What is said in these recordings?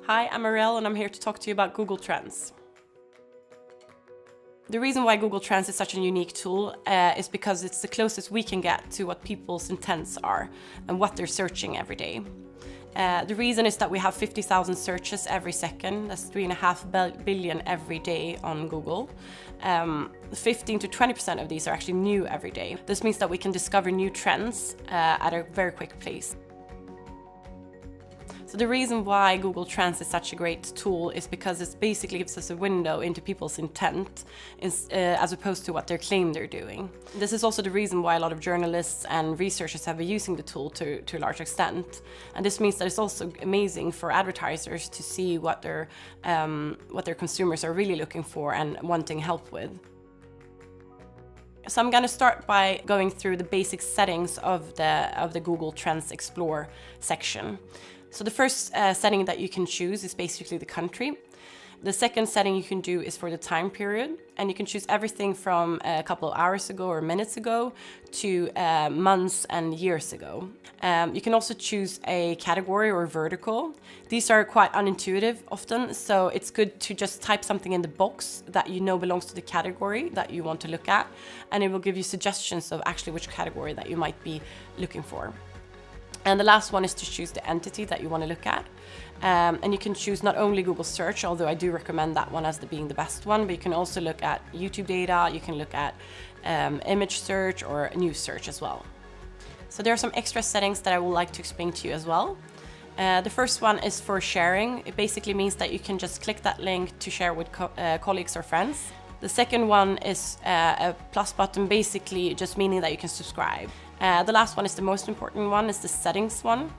Hi, I'm Ariel and I'm here to talk to you about Google Trends. The reason why Google Trends is such a unique tool is because it's the closest we can get to what people's intents are and what they're searching every day. The reason is that we have 50,000 searches every second. That's 3.5 billion every day on Google. 15 to 20% of these are actually new every day. This means that we can discover new trends at a very quick pace. So the reason why Google Trends is such a great tool is because it basically gives us a window into people's intent as opposed to what they claim they're doing. This is also the reason why a lot of journalists and researchers have been using the tool to a large extent. And this means that it's also amazing for advertisers to see what their consumers are really looking for and wanting help with. So I'm going to start by going through the basic settings of the Google Trends Explore section. So the first setting that you can choose is basically the country. The second setting you can do is for the time period, and you can choose everything from a couple of hours ago or minutes ago to months and years ago. You can also choose a category or vertical. These are quite unintuitive often, so it's good to just type something in the box that you know belongs to the category that you want to look at, and it will give you suggestions of actually which category that you might be looking for. And the last one is to choose the entity that you want to look at. And you can choose not only Google search, although I do recommend that one as being the best one, but you can also look at YouTube data, you can look at image search or news search as well. So there are some extra settings that I would like to explain to you as well. The first one is for sharing. It basically means that you can just click that link to share with colleagues or friends. The second one is a plus button, basically just meaning that you can subscribe. The last one is the most important one, is the settings one.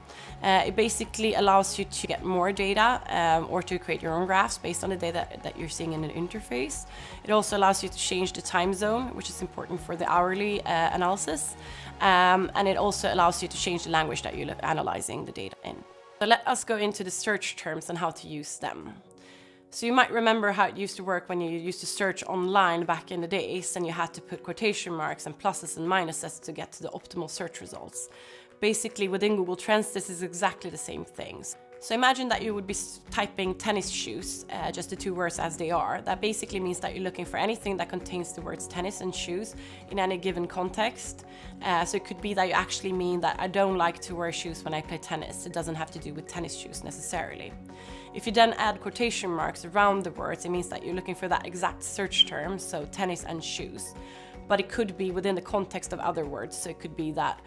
It basically allows you to get more data or to create your own graphs based on the data that you're seeing in an interface. It also allows you to change the time zone, which is important for the hourly analysis. And it also allows you to change the language that you're analyzing the data in. So let us go into the search terms and how to use them. So you might remember how it used to work when you used to search online back in the days and you had to put quotation marks and pluses and minuses to get to the optimal search results. Basically, within Google Trends, this is exactly the same things. So imagine that you would be typing tennis shoes, just the two words as they are. That basically means that you're looking for anything that contains the words tennis and shoes in any given context. So it could be that you actually mean that I don't like to wear shoes when I play tennis. It doesn't have to do with tennis shoes necessarily. If you then add quotation marks around the words, it means that you're looking for that exact search term, so tennis and shoes. But it could be within the context of other words. So it could be that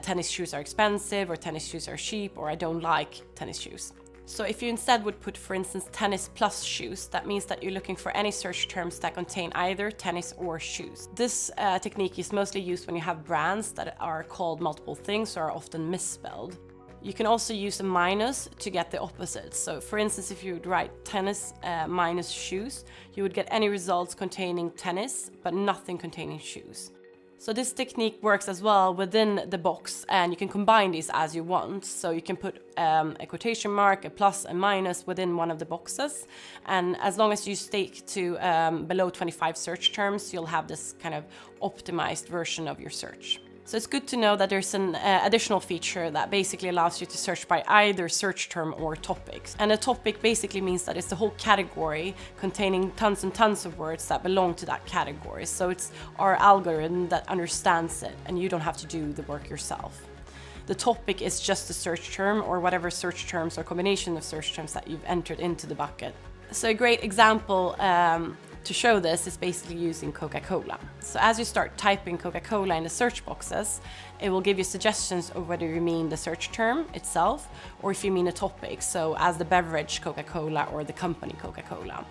tennis shoes are expensive, or tennis shoes are cheap, or I don't like tennis shoes. So if you instead would put, for instance, tennis plus shoes, that means that you're looking for any search terms that contain either tennis or shoes. This technique is mostly used when you have brands that are called multiple things or are often misspelled. You can also use a minus to get the opposite. So for instance, if you would write tennis minus shoes, you would get any results containing tennis, but nothing containing shoes. So this technique works as well within the box, and you can combine these as you want. So you can put a quotation mark, a plus, and minus within one of the boxes. And as long as you stick to below 25 search terms, you'll have this kind of optimized version of your search. So it's good to know that there's an additional feature that basically allows you to search by either search term or topics. And a topic basically means that it's the whole category containing tons and tons of words that belong to that category. So it's our algorithm that understands it, and you don't have to do the work yourself. The topic is just a search term or whatever search terms or combination of search terms that you've entered into the bucket. So a great example to show this is basically using Coca-Cola. So as you start typing Coca-Cola in the search boxes, it will give you suggestions of whether you mean the search term itself or if you mean a topic, so as the beverage Coca-Cola or the company Coca-Cola.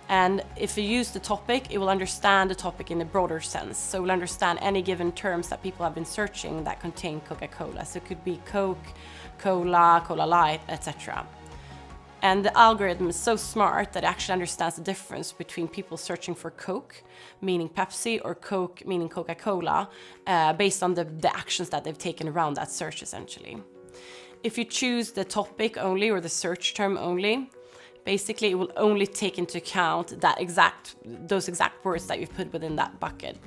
And if you use the topic, it will understand the topic in a broader sense. So it will understand any given terms that people have been searching that contain Coca-Cola. So it could be Coke, Cola, Cola Light, etc. And the algorithm is so smart that it actually understands the difference between people searching for Coke, meaning Pepsi, or Coke, meaning Coca-Cola, based on the actions that they've taken around that search, essentially. If you choose the topic only or the search term only, basically it will only take into account those exact words that you've put within that bucket.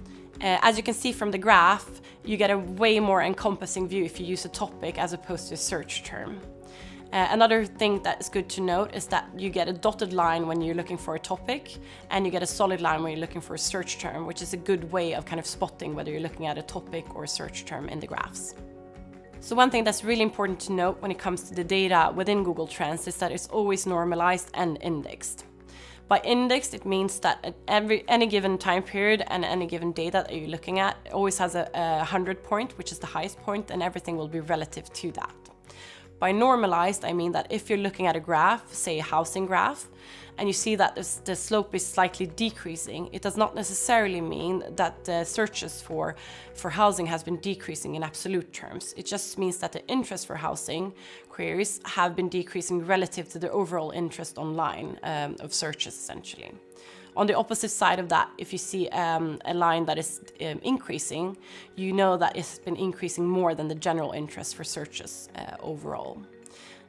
As you can see from the graph, you get a way more encompassing view if you use a topic as opposed to a search term. Another thing that is good to note is that you get a dotted line when you're looking for a topic, and you get a solid line when you're looking for a search term, which is a good way of kind of spotting whether you're looking at a topic or a search term in the graphs. So one thing that's really important to note when it comes to the data within Google Trends is that it's always normalized and indexed. By indexed, it means that at any given time period and any given data that you're looking at, it always has a 100 point, which is the highest point, and everything will be relative to that. By normalized, I mean that if you're looking at a graph, say a housing graph, and you see that the slope is slightly decreasing, it does not necessarily mean that the searches for housing has been decreasing in absolute terms. It just means that the interest for housing queries have been decreasing relative to the overall interest online of searches, essentially. On the opposite side of that, if you see a line that is increasing, you know that it's been increasing more than the general interest for searches overall.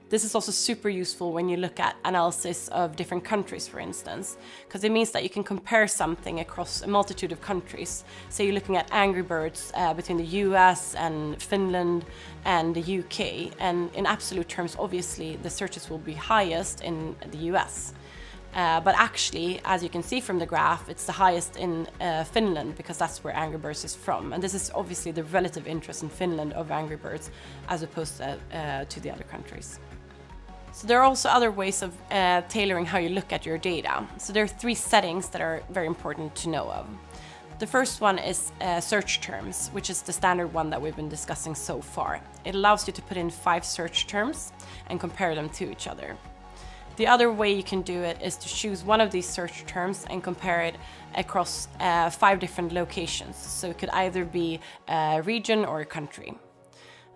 This is also super useful when you look at analysis of different countries, for instance, because it means that you can compare something across a multitude of countries. Say you're looking at Angry Birds between the US and Finland and the UK, and in absolute terms, obviously, the searches will be highest in the US. But actually, as you can see from the graph, it's the highest in Finland because that's where Angry Birds is from. And this is obviously the relative interest in Finland of Angry Birds as opposed to the other countries. So there are also other ways of tailoring how you look at your data. So there are 3 settings that are very important to know of. The first one is search terms, which is the standard one that we've been discussing so far. It allows you to put in 5 search terms and compare them to each other. The other way you can do it is to choose one of these search terms and compare it across 5 different locations. So it could either be a region or a country.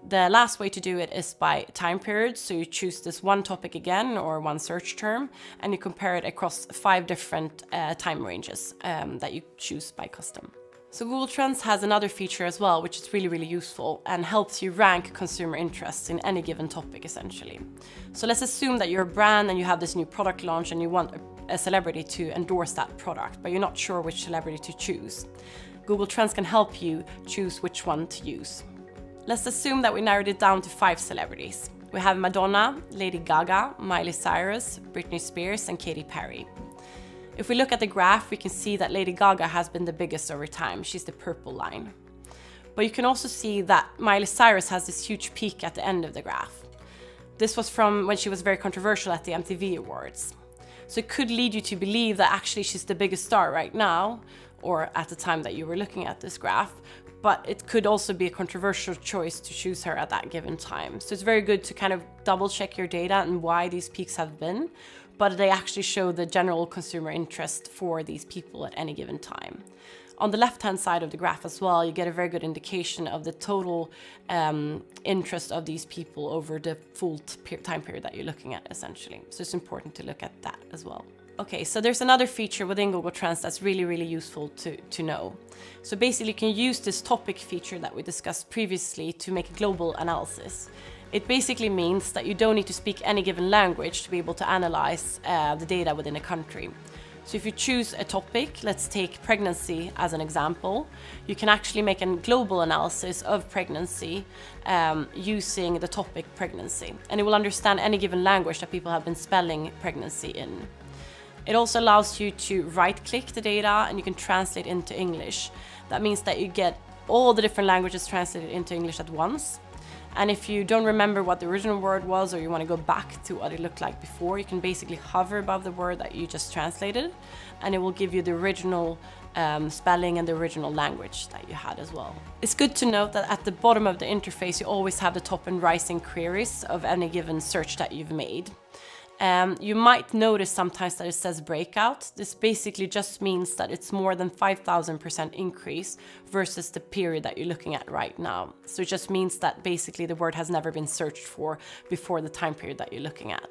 The last way to do it is by time period. So you choose this one topic again or one search term and you compare it across 5 different time ranges that you choose by custom. So Google Trends has another feature as well, which is really, really useful and helps you rank consumer interests in any given topic, essentially. So let's assume that you're a brand and you have this new product launch and you want a celebrity to endorse that product, but you're not sure which celebrity to choose. Google Trends can help you choose which one to use. Let's assume that we narrowed it down to 5 celebrities. We have Madonna, Lady Gaga, Miley Cyrus, Britney Spears, and Katy Perry. If we look at the graph, we can see that Lady Gaga has been the biggest over time. She's the purple line. But you can also see that Miley Cyrus has this huge peak at the end of the graph. This was from when she was very controversial at the MTV Awards. So it could lead you to believe that actually she's the biggest star right now, or at the time that you were looking at this graph, but it could also be a controversial choice to choose her at that given time. So it's very good to kind of double check your data and why these peaks have been, but they actually show the general consumer interest for these people at any given time. On the left-hand side of the graph as well, you get a very good indication of the total interest of these people over the full time period that you're looking at, essentially. So it's important to look at that as well. Okay, so there's another feature within Google Trends that's really, really useful to know. So basically you can use this topic feature that we discussed previously to make a global analysis. It basically means that you don't need to speak any given language to be able to analyze the data within a country. So if you choose a topic, let's take pregnancy as an example, you can actually make a global analysis of pregnancy using the topic pregnancy. And it will understand any given language that people have been spelling pregnancy in. It also allows you to right-click the data and you can translate into English. That means that you get all the different languages translated into English at once. And if you don't remember what the original word was or you want to go back to what it looked like before, you can basically hover above the word that you just translated and it will give you the original spelling and the original language that you had as well. It's good to note that at the bottom of the interface you always have the top and rising queries of any given search that you've made. You might notice sometimes that it says breakout. This basically just means that it's more than 5,000% increase versus the period that you're looking at right now. So it just means that basically the word has never been searched for before the time period that you're looking at.